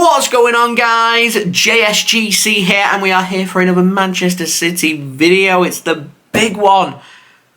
What's going on, guys? JSGC here, and we are here for another Manchester City video. It's the big one.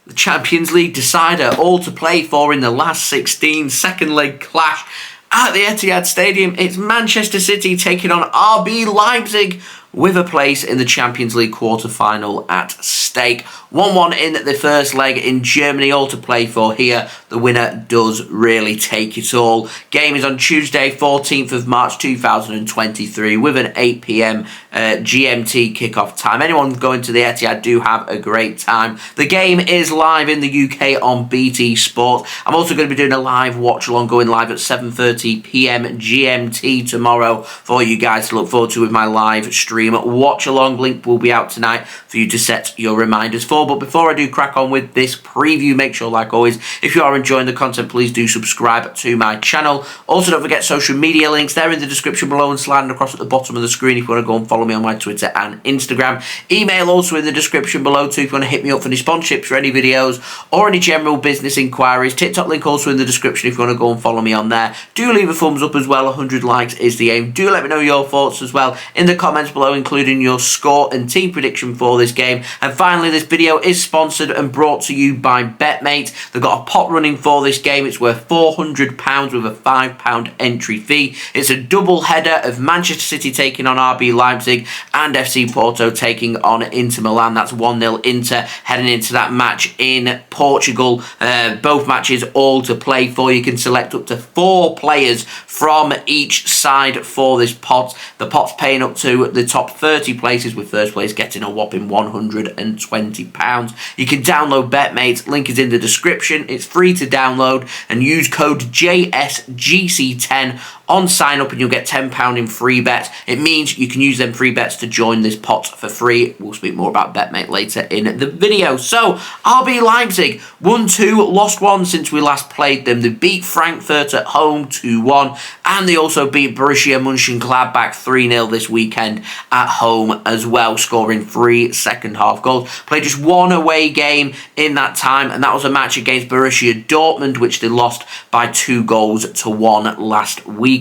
The Champions League decider, all to play for in the last 16, second leg clash at the Etihad Stadium. It's Manchester City taking on RB Leipzig with a place in the Champions League quarter-final at stake. 1-1 in the first leg in Germany, all to play for here. The winner does really take it all. Game is on Tuesday, 14th of March 2023 with an 8 PM GMT kickoff time. Anyone going to the Etihad, do have a great time. The game is live in the UK on BT Sport. I'm also going to be doing a live watch-along going live at 7:30 PM GMT tomorrow for you guys to look forward to with my live stream. Watch-along link will be out tonight for you to set your reminders for. But before I do crack on with this preview, make sure, like always, if you are enjoying the content, please do subscribe to my channel. Also, don't forget social media links. They're in the description below and sliding across at the bottom of the screen if you want to go and follow me on my Twitter and Instagram. Email also in the description below too if you want to hit me up for any sponsorships for any videos or any general business inquiries. TikTok link also in the description if you want to go and follow me on there. Do leave a thumbs up as well. 100 likes is the aim. Do let me know your thoughts as well in the comments below, including your score and team prediction for this game. And finally, this video is sponsored and brought to you by BetMate. They've got a pot running for this game. It's worth £400 with a £5 entry fee. It's a double header of Manchester City taking on RB Leipzig and FC Porto taking on Inter Milan. That's 1-0 Inter heading into that match in Portugal. Both matches all to play for. You can select up to 4 players from each side for this pot. The pot's paying up to the top 30 places, with first place getting a whopping £120. You can download BetMate. Link is in the description. It's free to download and use code JSGC10 on sign up and you'll get £10 in free bets. It means you can use them free bets to join this pot for free. We'll speak more about BetMate later in the video. So, RB Leipzig won 2, lost 1 since we last played them. They beat Frankfurt at home 2-1 and they also beat Borussia Mönchengladbach 3-0 this weekend at home as well, scoring 3 second half goals. Played just 1 away game in that time, and that was a match against Borussia Dortmund, which they lost by 2-1 last weekend.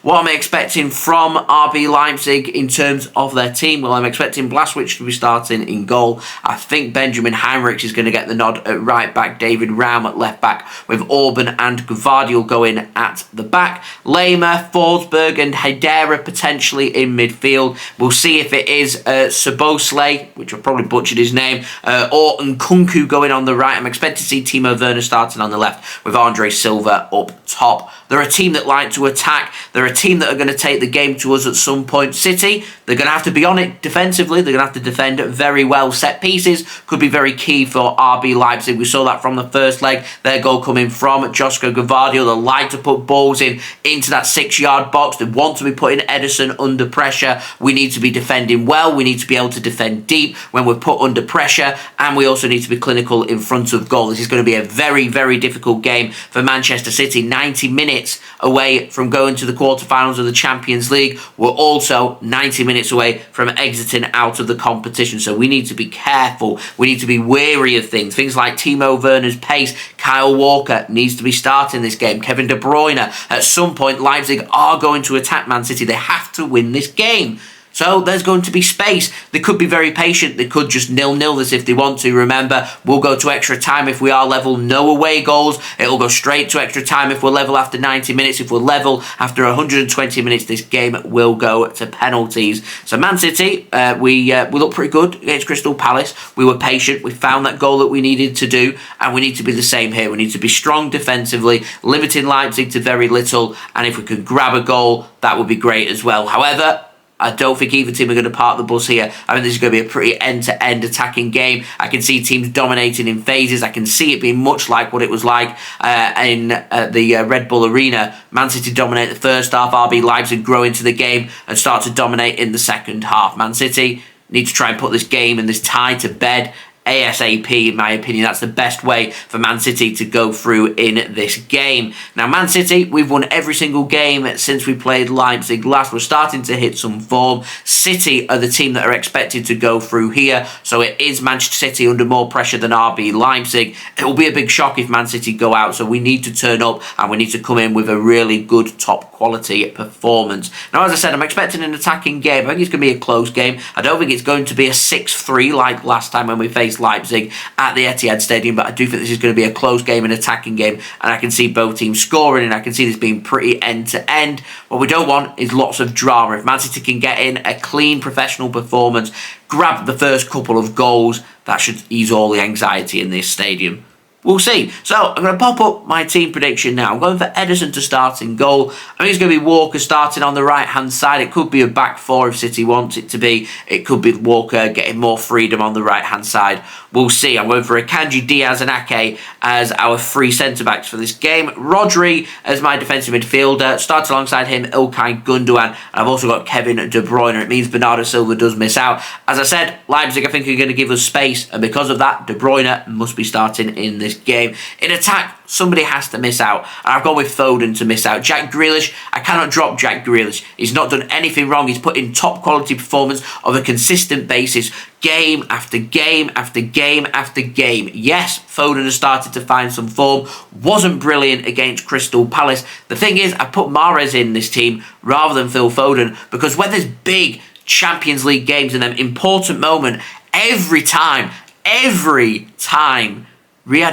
What am I expecting from RB Leipzig in terms of their team? Well, I'm expecting Blaswich to be starting in goal. I think Benjamin Heinrich is going to get the nod at right back, David Raum at left back, with Orban and Gvardiol going at the back. Lehmer, Forsberg and Hedera potentially in midfield. We'll see if it is Szoboszlai, which I've probably butchered his name, or Nkunku going on the right. I'm expecting to see Timo Werner starting on the left with Andre Silva up top. They're a team that like to attack. They're a team that are going to take the game to us at some point. City, they're going to have to be on it defensively. They're going to have to defend very well. Set pieces could be very key for RB Leipzig. We saw that from the first leg. Their goal coming from Josko Gvardiol. They like to put balls into that 6-yard box. They want to be putting Ederson under pressure. We need to be defending well. We need to be able to defend deep when we're put under pressure. And we also need to be clinical in front of goal. This is going to be a very, very difficult game for Manchester City. 90 minutes away from going to the quarterfinals of the Champions League. We're also 90 minutes away from exiting out of the competition. So we need to be careful. We need to be wary of things. Things like Timo Werner's pace. Kyle Walker needs to be starting this game. Kevin De Bruyne. At some point, Leipzig are going to attack Man City. They have to win this game. So there's going to be space. They could be very patient. They could just 0-0 this if they want to. Remember, we'll go to extra time if we are level. No away goals. It'll go straight to extra time if we're level after 90 minutes. If we're level after 120 minutes, this game will go to penalties. So Man City, we look pretty good against Crystal Palace. We were patient. We found that goal that we needed to do, and we need to be the same here. We need to be strong defensively, limiting Leipzig to very little, and if we could grab a goal, that would be great as well. However, I don't think either team are going to park the bus here. I mean, this is going to be a pretty end-to-end attacking game. I can see teams dominating in phases. I can see it being much like what it was like in the Red Bull Arena. Man City dominate the first half. RB Leipzig grow into the game and start to dominate in the second half. Man City need to try and put this game and this tie to bed ASAP, in my opinion. That's the best way for Man City to go through in this game. Now, Man City, we've won every single game since we played Leipzig last. We're starting to hit some form. City are the team that are expected to go through here, so it is Manchester City under more pressure than RB Leipzig. It will be a big shock if Man City go out, so we need to turn up and we need to come in with a really good top quality performance. Now, as I said, I'm expecting an attacking game. I think it's going to be a close game. I don't think it's going to be a 6-3 like last time when we faced Leipzig at the Etihad Stadium, but I do think this is going to be a close game, an attacking game, and I can see both teams scoring, and I can see this being pretty end-to-end. What we don't want is lots of drama. If Man City can get in a clean, professional performance, grab the first couple of goals, that should ease all the anxiety in this stadium. We'll see. So, I'm going to pop up my team prediction now. I'm going for Ederson to start in goal. I think it's going to be Walker starting on the right-hand side. It could be a back four if City wants it to be. It could be Walker getting more freedom on the right-hand side. We'll see. I'm going for Akanji, Dias and Ake as our three centre-backs for this game. Rodri as my defensive midfielder. Starts alongside him, Ilkay Gundogan. And I've also got Kevin De Bruyne. It means Bernardo Silva does miss out. As I said, Leipzig I think are going to give us space. And because of that, De Bruyne must be starting in this game. In attack, somebody has to miss out. And I've gone with Foden to miss out. Jack Grealish, I cannot drop Jack Grealish. He's not done anything wrong. He's put in top quality performance on a consistent basis. Game after game after game after game. Yes, Foden has started to find some form. Wasn't brilliant against Crystal Palace. The thing is, I put Mahrez in this team rather than Phil Foden because when there's big Champions League games in them important moment, every time, Riyad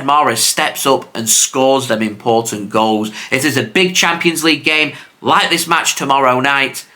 Mahrez steps up and scores them important goals. If there's a big Champions League game like this match tomorrow night,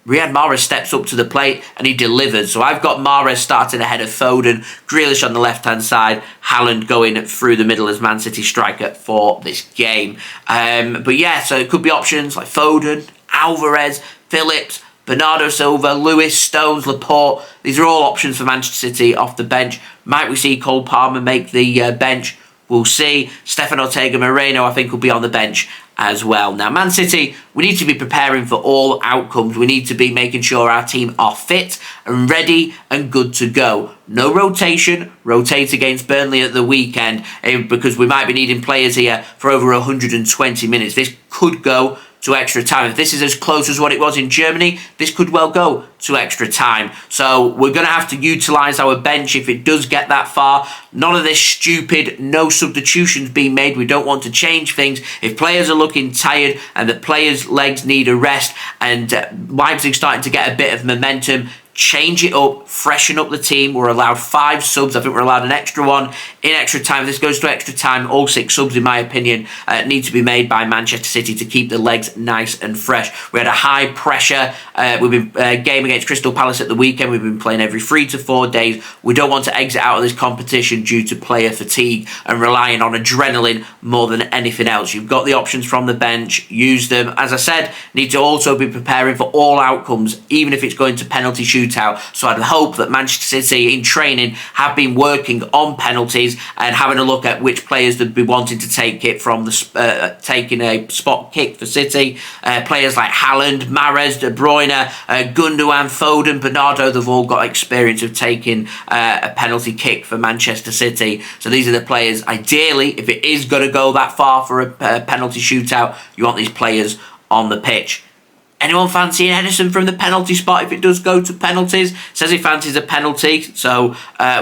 Riyad Mahrez steps up to the plate and he delivers. So I've got Mahrez starting ahead of Foden, Grealish on the left-hand side, Haaland going through the middle as Man City striker for this game. But yeah, so it could be options like Foden, Alvarez, Phillips, Bernardo Silva, Lewis, Stones, Laporte. These are all options for Manchester City off the bench. Might we see Cole Palmer make the bench? We'll see. Stefan Ortega Moreno, I think, will be on the bench as well. Now, Man City, we need to be preparing for all outcomes. We need to be making sure our team are fit and ready and good to go. No rotation. Rotate against Burnley at the weekend because we might be needing players here for over 120 minutes. This could go to extra time. If this is as close as what it was in Germany, this could well go to extra time. So we're going to have to utilise our bench if it does get that far. None of this stupid no substitutions being made. We don't want to change things. If players are looking tired and the players' legs need a rest and Leipzig starting to get a bit of momentum, change it up, freshen up the team. We're allowed 5 subs. I think we're allowed an extra one in extra time. If this goes to extra time, all 6 subs, in my opinion, need to be made by Manchester City to keep the legs nice and fresh. We had a high pressure game against Crystal Palace at the weekend. We've been playing every 3 to 4 days. We don't want to exit out of this competition due to player fatigue and relying on adrenaline more than anything else. You've got the options from the bench. Use them. As I said, need to also be preparing for all outcomes, even if it's going to penalty shootout. So I'd hope that Manchester City in training have been working on penalties and having a look at which players they'd be wanting to take it from the taking a spot kick for City. Players like Haaland, Mahrez, De Bruyne, Gundogan, Foden, Bernardo, they've all got experience of taking a penalty kick for Manchester City. So these are the players, ideally, if it is going to go that far for a penalty shootout, you want these players on the pitch. Anyone fancying Ederson from the penalty spot if it does go to penalties? Says he fancies a penalty, so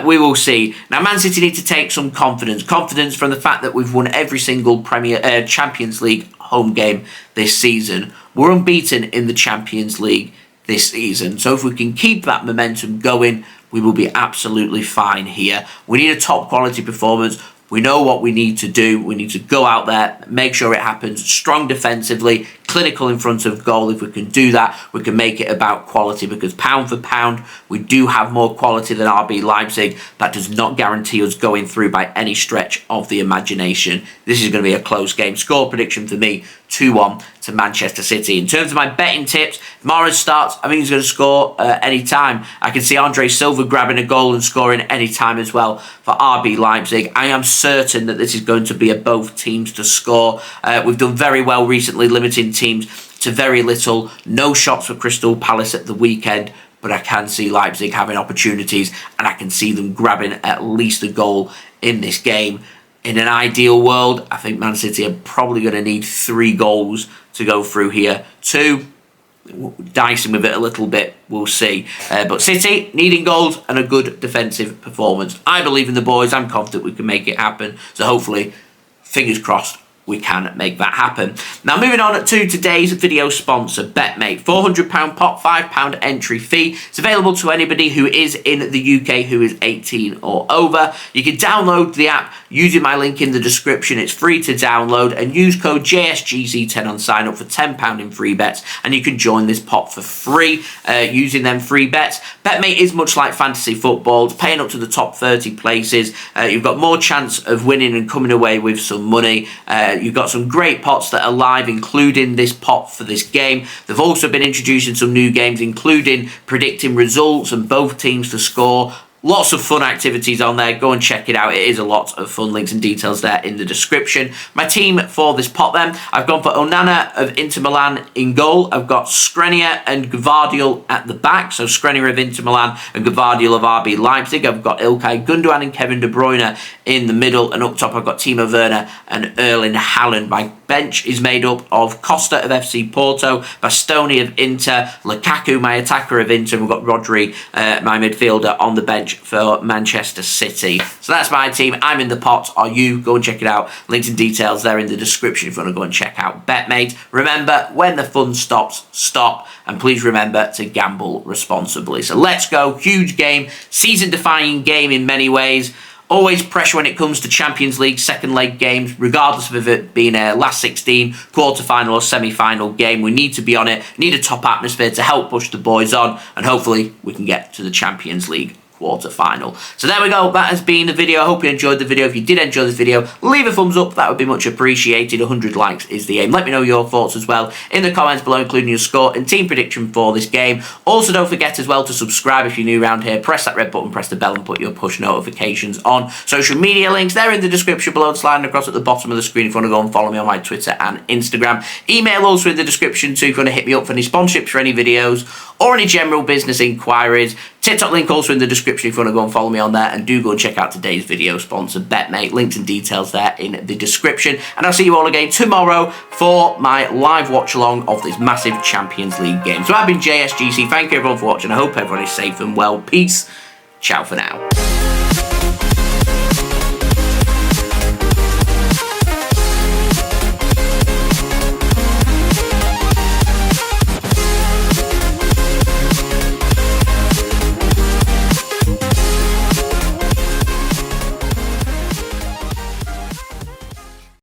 we will see. Now, Man City need to take some confidence. Confidence from the fact that we've won every single Champions League home game this season. We're unbeaten in the Champions League this season. So if we can keep that momentum going, we will be absolutely fine here. We need a top quality performance. We know what we need to do. We need to go out there, make sure it happens, strong defensively, clinical in front of goal. If we can do that, we can make it about quality because pound for pound, we do have more quality than RB Leipzig. That does not guarantee us going through by any stretch of the imagination. This is going to be a close game. Score prediction for me, 2-1 to Manchester City. In terms of my betting tips, if Mahrez starts, I think he's going to score any time. I can see Andre Silva grabbing a goal and scoring any time as well for RB Leipzig. I am certain that this is going to be a both teams to score. We've done very well recently, limiting teams to very little. No shots for Crystal Palace at the weekend. but I can see Leipzig having opportunities, and I can see them grabbing at least a goal in this game. In an ideal world, I think Man City are probably going to need 3 goals to go through here. 2, dicing with it a little bit, we'll see. But City needing goals and a good defensive performance. I believe in the boys. I'm confident we can make it happen. So hopefully, fingers crossed, we can make that happen. Now, moving on to today's video sponsor, BetMate. £400 pot, £5 entry fee. It's available to anybody who is in the UK who is 18 or over. You can download the app using my link in the description. It's free to download, and use code JSGC10 on sign up for £10 in free bets, and you can join this pot for free using them free bets. BetMate is much like fantasy football. It's paying up to the top 30 places. You've got more chance of winning and coming away with some money. You've got some great pots that are live, including this pot for this game. They've also been introducing some new games, including predicting results and both teams to score. Lots of fun activities on there. Go and check it out. It is a lot of fun. Links and details there in the description. My team for this pot then, I've gone for Onana of Inter Milan in goal. I've got Skriniar and Gvardiol at the back. So Skriniar of Inter Milan and Gvardiol of RB Leipzig. I've got Ilkay Gundogan and Kevin De Bruyne in the middle. And up top I've got Timo Werner and Erling Haaland. My bench is made up of Costa of FC Porto, Bastoni of Inter, Lukaku, my attacker of Inter. We've got Rodri, my midfielder, on the bench for Manchester City. So that's my team. I'm in the pot. Are you? Go and check it out. Links and details there in the description if you want to go and check out BetMate. Remember, when the fun stops, stop. And please remember to gamble responsibly. So let's go. Huge game. Season-defining game in many ways. Always pressure when it comes to Champions League second leg games, regardless of it being a last 16, quarter-final or semi-final game. We need to be on it, need a top atmosphere to help push the boys on, and hopefully we can get to the Champions League quarter-final. So there we go. That has been the video. I hope you enjoyed the video. If you did enjoy this video, leave a thumbs up. That would be much appreciated. 100 likes is the aim. Let me know your thoughts as well in the comments below, including your score and team prediction for this game. Also, don't forget as well to subscribe if you're new around here. Press that red button, press the bell, and put your push notifications on. Social media links, they're in the description below, sliding across at the bottom of the screen if you want to go and follow me on my Twitter and Instagram. Email also in the description too if you want to hit me up for any sponsorships for any videos or any general business inquiries. TikTok link also in the description if you want to go and follow me on there, and do go and check out today's video sponsor, BetMate. Links and details there in the description, and I'll see you all again tomorrow for my live watch along of this massive Champions League game. So I've been JSGC. Thank you everyone for watching. I hope everyone is safe and well. Peace. Ciao for now.